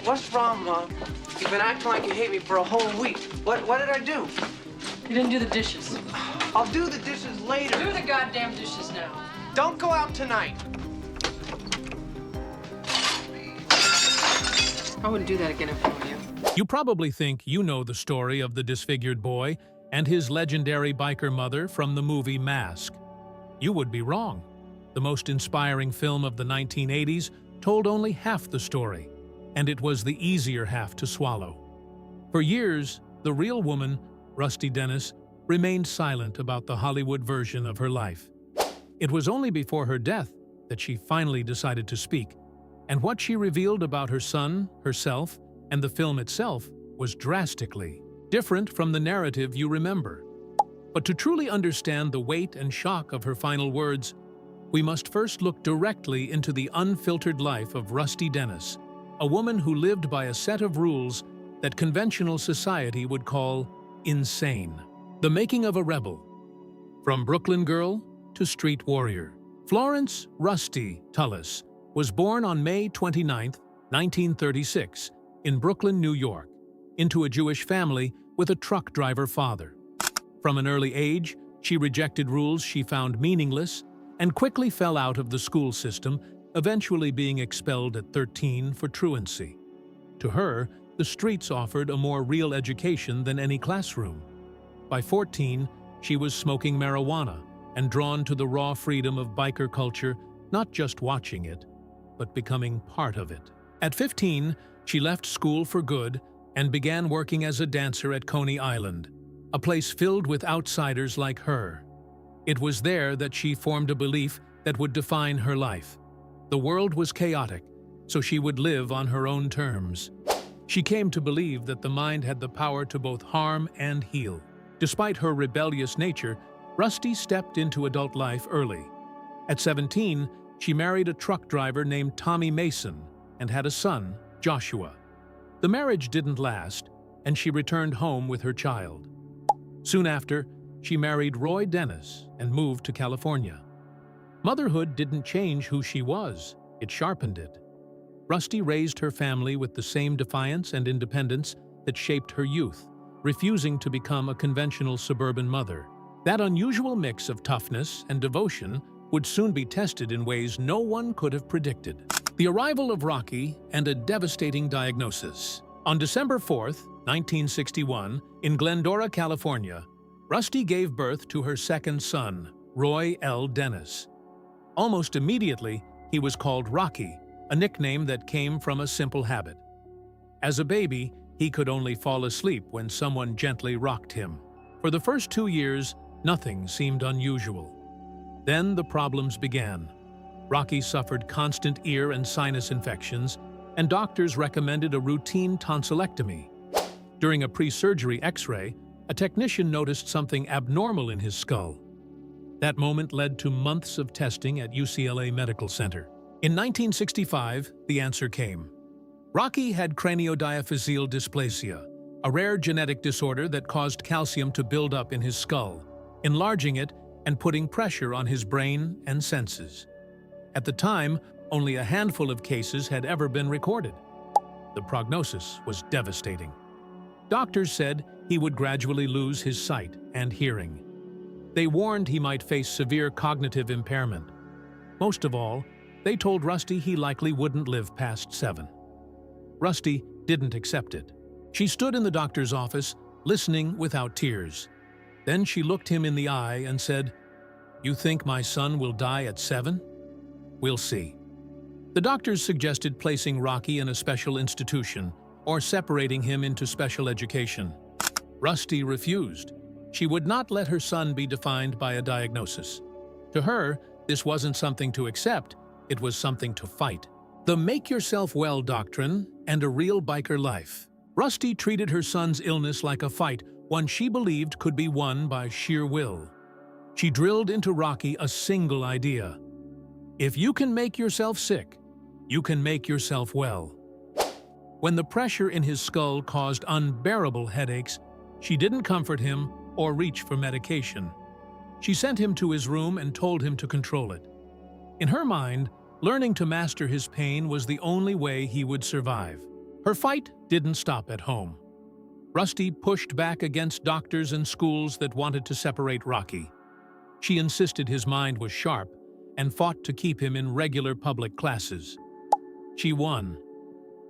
What's wrong, Mom? You've been acting like you hate me for a whole week. What did I do? You didn't do the dishes. I'll do the dishes later. Do the goddamn dishes now. Don't go out tonight. I wouldn't do that again if I were you. You probably think you know the story of the disfigured boy and his legendary biker mother from the movie Mask. You would be wrong. The most inspiring film of the 1980s told only half the story, and it was the easier half to swallow. For years, the real woman, Rusty Dennis, remained silent about the Hollywood version of her life. It was only before her death that she finally decided to speak, and what she revealed about her son, herself, and the film itself was drastically different from the narrative you remember. But to truly understand the weight and shock of her final words, we must first look directly into the unfiltered life of Rusty Dennis, a woman who lived by a set of rules that conventional society would call insane. The making of a rebel. From Brooklyn girl to street warrior, Florence Rusty Tullis was born on May 29, 1936, in Brooklyn, New York, into a Jewish family with a truck driver father. From an early age, she rejected rules she found meaningless and quickly fell out of the school system, eventually being expelled at 13 for truancy. To her, the streets offered a more real education than any classroom. By 14, she was smoking marijuana and drawn to the raw freedom of biker culture, not just watching it, but becoming part of it. At 15, she left school for good and began working as a dancer at Coney Island, a place filled with outsiders like her. It was there that she formed a belief that would define her life. The world was chaotic, so she would live on her own terms. She came to believe that the mind had the power to both harm and heal. Despite her rebellious nature, Rusty stepped into adult life early. At 17, she married a truck driver named Tommy Mason and had a son, Joshua. The marriage didn't last, and she returned home with her child. Soon after, she married Roy Dennis and moved to California. Motherhood didn't change who she was, it sharpened it. Rusty raised her family with the same defiance and independence that shaped her youth, refusing to become a conventional suburban mother. That unusual mix of toughness and devotion would soon be tested in ways no one could have predicted. The arrival of Rocky and a devastating diagnosis. On December 4, 1961, in Glendora, California, Rusty gave birth to her second son, Roy L. Dennis. Almost immediately, he was called Rocky, a nickname that came from a simple habit. As a baby, he could only fall asleep when someone gently rocked him. For the first 2 years, nothing seemed unusual. Then the problems began. Rocky suffered constant ear and sinus infections, and doctors recommended a routine tonsillectomy. During a pre-surgery X-ray, a technician noticed something abnormal in his skull. That moment led to months of testing at UCLA Medical Center. In 1965, the answer came. Rocky had craniodiaphyseal dysplasia, a rare genetic disorder that caused calcium to build up in his skull, enlarging it and putting pressure on his brain and senses. At the time, only a handful of cases had ever been recorded. The prognosis was devastating. Doctors said he would gradually lose his sight and hearing. They warned he might face severe cognitive impairment. Most of all, they told Rusty he likely wouldn't live past 7. Rusty didn't accept it. She stood in the doctor's office, listening without tears. Then she looked him in the eye and said, "You think my son will die at 7? We'll see." The doctors suggested placing Rocky in a special institution or separating him into special education. Rusty refused. She would not let her son be defined by a diagnosis. To her, this wasn't something to accept, it was something to fight. The make yourself well doctrine and a real biker life. Rusty treated her son's illness like a fight, one she believed could be won by sheer will. She drilled into Rocky a single idea. If you can make yourself sick, you can make yourself well. When the pressure in his skull caused unbearable headaches, she didn't comfort him or reach for medication. She sent him to his room and told him to control it. In her mind, learning to master his pain was the only way he would survive. Her fight didn't stop at home. Rusty pushed back against doctors and schools that wanted to separate Rocky. She insisted his mind was sharp and fought to keep him in regular public classes. She won.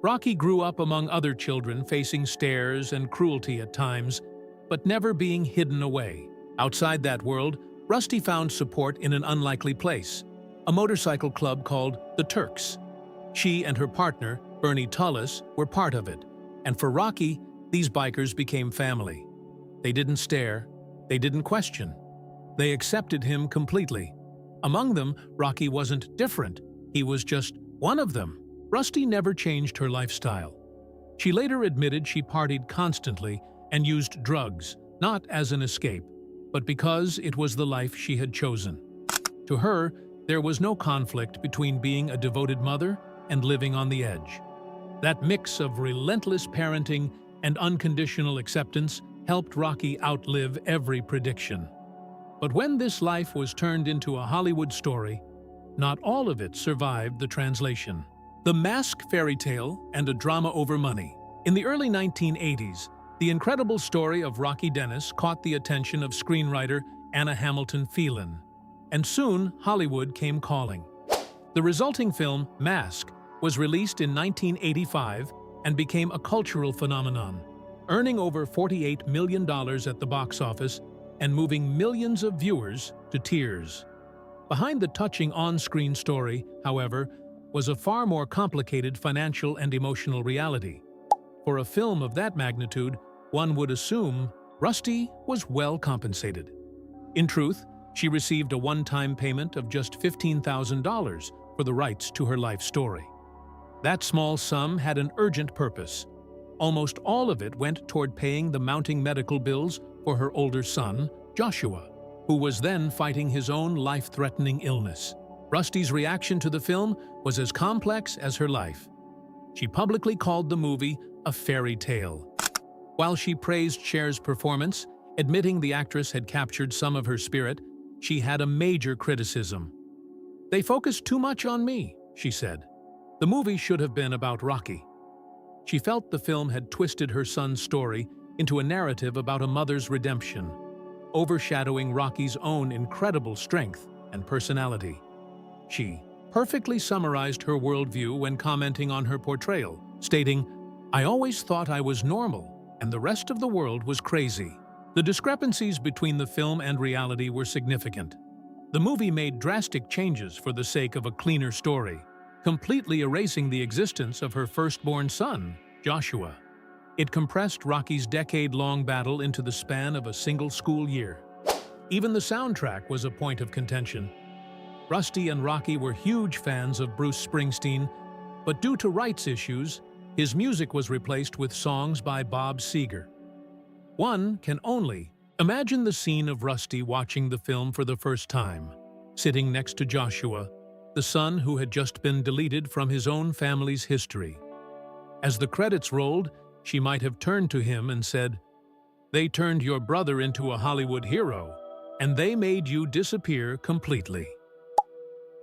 Rocky grew up among other children, facing stares and cruelty at times, but never being hidden away. Outside that world, Rusty found support in an unlikely place, a motorcycle club called the Turks. She and her partner, Bernie Tullis, were part of it, and for Rocky, these bikers became family. They didn't stare, they didn't question. They accepted him completely. Among them, Rocky wasn't different. He was just one of them. Rusty never changed her lifestyle. She later admitted she partied constantly and used drugs, not as an escape, but because it was the life she had chosen. To her, there was no conflict between being a devoted mother and living on the edge. That mix of relentless parenting and unconditional acceptance helped Rocky outlive every prediction. But when this life was turned into a Hollywood story, not all of it survived the translation. The Mask fairy tale and a drama over money. In the early 1980s, the incredible story of Rocky Dennis caught the attention of screenwriter Anna Hamilton Phelan, and soon Hollywood came calling. The resulting film, Mask, was released in 1985 and became a cultural phenomenon, earning over $48 million at the box office and moving millions of viewers to tears. Behind the touching on-screen story, however, was a far more complicated financial and emotional reality. For a film of that magnitude, one would assume Rusty was well compensated. In truth, she received a one-time payment of just $15,000 for the rights to her life story. That small sum had an urgent purpose. Almost all of it went toward paying the mounting medical bills for her older son, Joshua, who was then fighting his own life-threatening illness. Rusty's reaction to the film was as complex as her life. She publicly called the movie a fairy tale. While she praised Cher's performance, admitting the actress had captured some of her spirit, she had a major criticism. "They focused too much on me," she said. "The movie should have been about Rocky." She felt the film had twisted her son's story into a narrative about a mother's redemption, overshadowing Rocky's own incredible strength and personality. She perfectly summarized her worldview when commenting on her portrayal, stating, "I always thought I was normal, and the rest of the world was crazy." The discrepancies between the film and reality were significant. The movie made drastic changes for the sake of a cleaner story, completely erasing the existence of her firstborn son, Joshua. It compressed Rocky's decade-long battle into the span of a single school year. Even the soundtrack was a point of contention. Rusty and Rocky were huge fans of Bruce Springsteen, but due to rights issues, his music was replaced with songs by Bob Seger. One can only imagine the scene of Rusty watching the film for the first time, sitting next to Joshua, the son who had just been deleted from his own family's history. As the credits rolled, she might have turned to him and said, "They turned your brother into a Hollywood hero, and they made you disappear completely."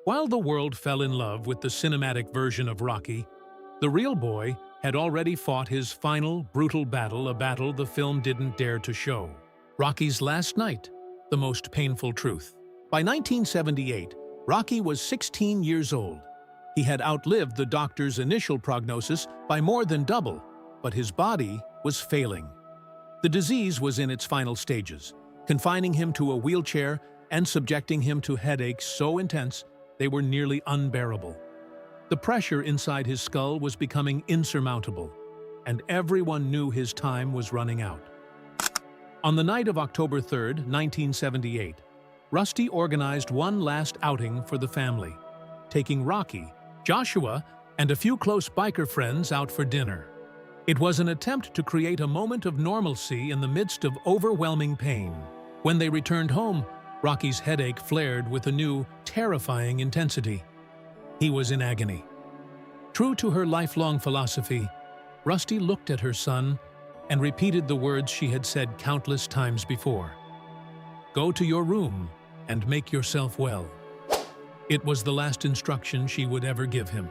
While the world fell in love with the cinematic version of Rocky, the real boy had already fought his final, brutal battle, a battle the film didn't dare to show. Rocky's last night, the most painful truth. By 1978, Rocky was 16 years old. He had outlived the doctor's initial prognosis by more than double, but his body was failing. The disease was in its final stages, confining him to a wheelchair and subjecting him to headaches so intense they were nearly unbearable. The pressure inside his skull was becoming insurmountable, and everyone knew his time was running out. On the night of October 3, 1978, Rusty organized one last outing for the family, taking Rocky, Joshua, and a few close biker friends out for dinner. It was an attempt to create a moment of normalcy in the midst of overwhelming pain. When they returned home, Rocky's headache flared with a new, terrifying intensity. He was in agony. True to her lifelong philosophy, Rusty looked at her son and repeated the words she had said countless times before. "Go to your room and make yourself well." It was the last instruction she would ever give him.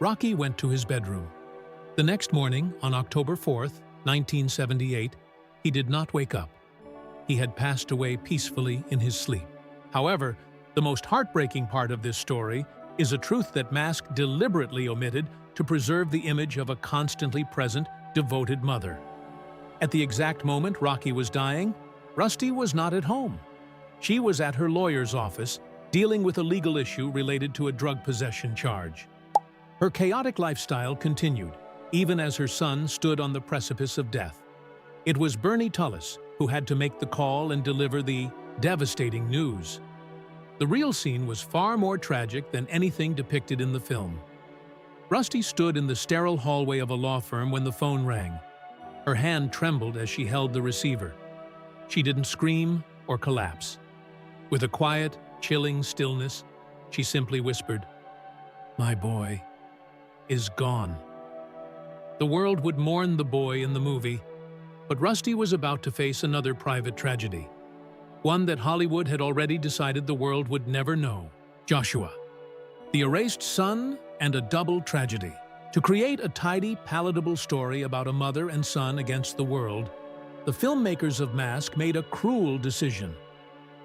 Rocky went to his bedroom. The next morning, on October 4th, 1978, he did not wake up. He had passed away peacefully in his sleep. However, the most heartbreaking part of this story is a truth that Mask deliberately omitted to preserve the image of a constantly present, devoted mother. At the exact moment Rocky was dying, Rusty was not at home. She was at her lawyer's office, dealing with a legal issue related to a drug possession charge. Her chaotic lifestyle continued, even as her son stood on the precipice of death. It was Bernie Tullis who had to make the call and deliver the devastating news. The real scene was far more tragic than anything depicted in the film. Rusty stood in the sterile hallway of a law firm when the phone rang. Her hand trembled as she held the receiver. She didn't scream or collapse. With a quiet, chilling stillness, she simply whispered, "My boy is gone." The world would mourn the boy in the movie, but Rusty was about to face another private tragedy, one that Hollywood had already decided the world would never know: Joshua. The erased son and a double tragedy. To create a tidy, palatable story about a mother and son against the world, the filmmakers of Mask made a cruel decision.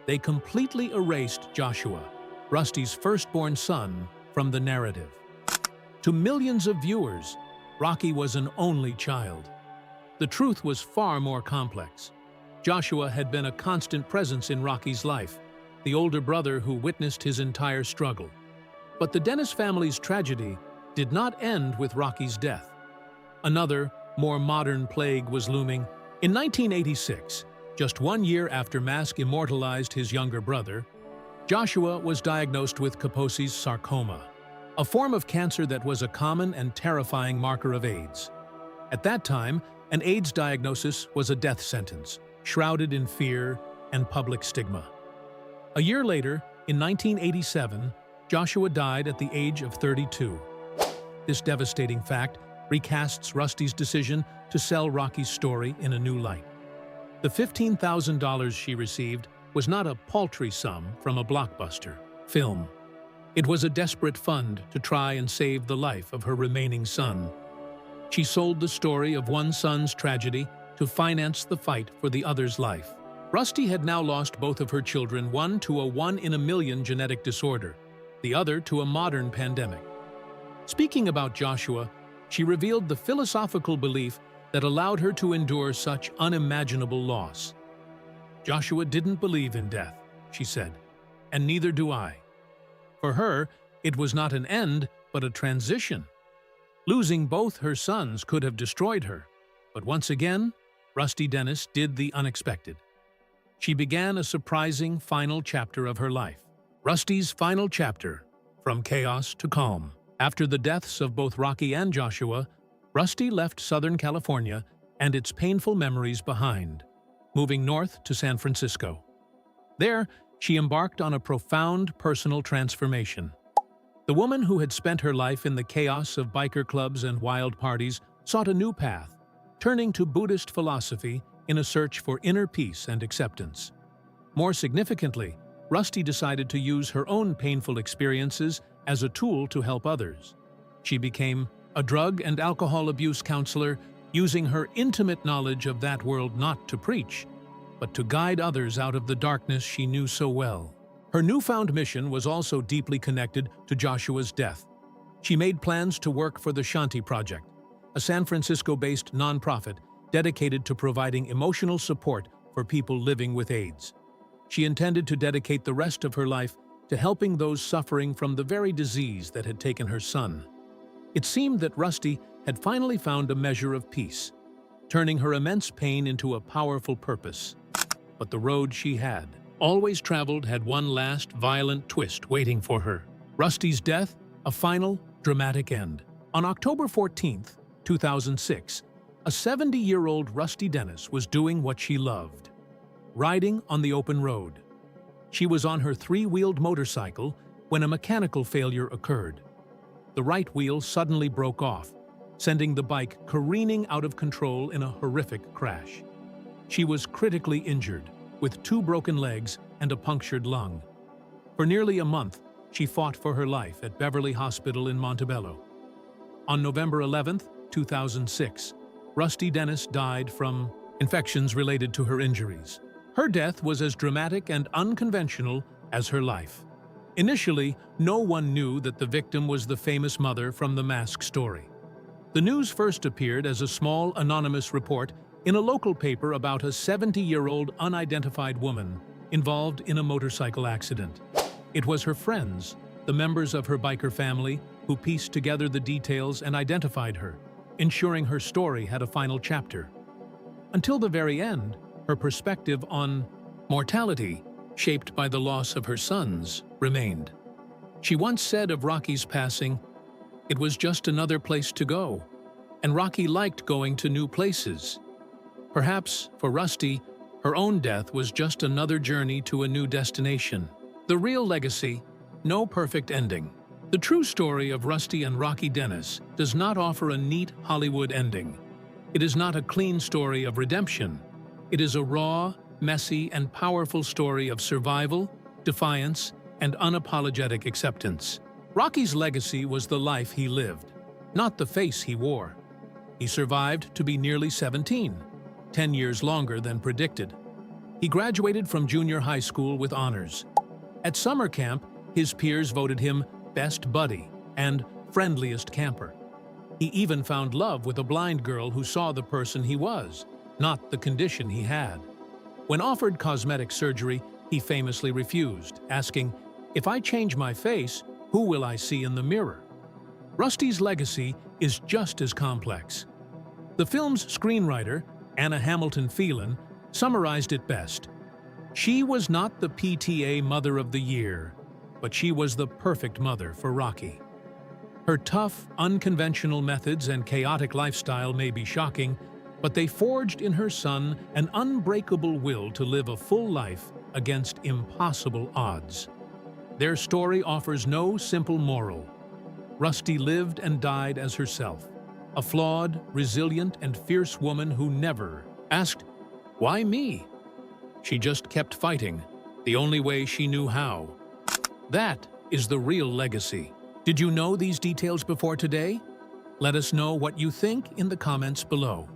They completely erased Joshua, Rusty's firstborn son, from the narrative. To millions of viewers, Rocky was an only child. The truth was far more complex. Joshua had been a constant presence in Rocky's life, the older brother who witnessed his entire struggle. But the Dennis family's tragedy did not end with Rocky's death. Another, more modern plague was looming. In 1986, just 1 year after Mask immortalized his younger brother, Joshua was diagnosed with Kaposi's sarcoma, a form of cancer that was a common and terrifying marker of AIDS. At that time, an AIDS diagnosis was a death sentence, shrouded in fear and public stigma. A year later, in 1987, Joshua died at the age of 32. This devastating fact recasts Rusty's decision to sell Rocky's story in a new light. The $15,000 she received was not a paltry sum from a blockbuster film. It was a desperate fund to try and save the life of her remaining son. She sold the story of one son's tragedy to finance the fight for the other's life. Rusty had now lost both of her children, one to a 1 in a million genetic disorder, the other to a modern pandemic. Speaking about Joshua, she revealed the philosophical belief that allowed her to endure such unimaginable loss. "Joshua didn't believe in death," she said, "and neither do I." For her, it was not an end, but a transition. Losing both her sons could have destroyed her, but once again, Rusty Dennis did the unexpected. She began a surprising final chapter of her life. Rusty's final chapter, from chaos to calm. After the deaths of both Rocky and Joshua, Rusty left Southern California and its painful memories behind, moving north to San Francisco. There, she embarked on a profound personal transformation. The woman who had spent her life in the chaos of biker clubs and wild parties sought a new path, turning to Buddhist philosophy in a search for inner peace and acceptance. More significantly, Rusty decided to use her own painful experiences as a tool to help others. She became a drug and alcohol abuse counselor, using her intimate knowledge of that world not to preach, but to guide others out of the darkness she knew so well. Her newfound mission was also deeply connected to Joshua's death. She made plans to work for the Shanti Project, a San Francisco-based nonprofit dedicated to providing emotional support for people living with AIDS. She intended to dedicate the rest of her life to helping those suffering from the very disease that had taken her son. It seemed that Rusty had finally found a measure of peace, turning her immense pain into a powerful purpose. But the road she had always traveled had one last violent twist waiting for her. Rusty's death, a final, dramatic end. On October 14, 2006, a 70-year-old Rusty Dennis was doing what she loved: riding on the open road. She was on her 3-wheeled motorcycle when a mechanical failure occurred. The right wheel suddenly broke off, sending the bike careening out of control in a horrific crash. She was critically injured, with 2 broken legs and a punctured lung. For nearly a month, she fought for her life at Beverly Hospital in Montebello. On November 11, 2006, Rusty Dennis died from infections related to her injuries. Her death was as dramatic and unconventional as her life. Initially, no one knew that the victim was the famous mother from the Mask story. The news first appeared as a small anonymous report in a local paper about a 70-year-old unidentified woman involved in a motorcycle accident. It was her friends, the members of her biker family, who pieced together the details and identified her, ensuring her story had a final chapter. Until the very end, her perspective on mortality, shaped by the loss of her sons, remained. She once said of Rocky's passing, "It was just another place to go, and Rocky liked going to new places." Perhaps, for Rusty, her own death was just another journey to a new destination. The real legacy, no perfect ending. The true story of Rusty and Rocky Dennis does not offer a neat Hollywood ending. It is not a clean story of redemption. It is a raw, messy, and powerful story of survival, defiance, and unapologetic acceptance. Rocky's legacy was the life he lived, not the face he wore. He survived to be nearly 17, 10 years longer than predicted. He graduated from junior high school with honors. At summer camp, his peers voted him best buddy and friendliest camper. He even found love with a blind girl who saw the person he was, not the condition he had. When offered cosmetic surgery, he famously refused, asking, "If I change my face, who will I see in the mirror?" Rusty's legacy is just as complex. The film's screenwriter, Anna Hamilton Phelan, summarized it best. She was not the PTA Mother of the Year, but she was the perfect mother for Rocky. Her tough, unconventional methods and chaotic lifestyle may be shocking, but they forged in her son an unbreakable will to live a full life against impossible odds. Their story offers no simple moral. Rusty lived and died as herself, a flawed, resilient, and fierce woman who never asked, "Why me?" She just kept fighting, the only way she knew how. That is the real legacy. Did you know these details before today? Let us know what you think in the comments below.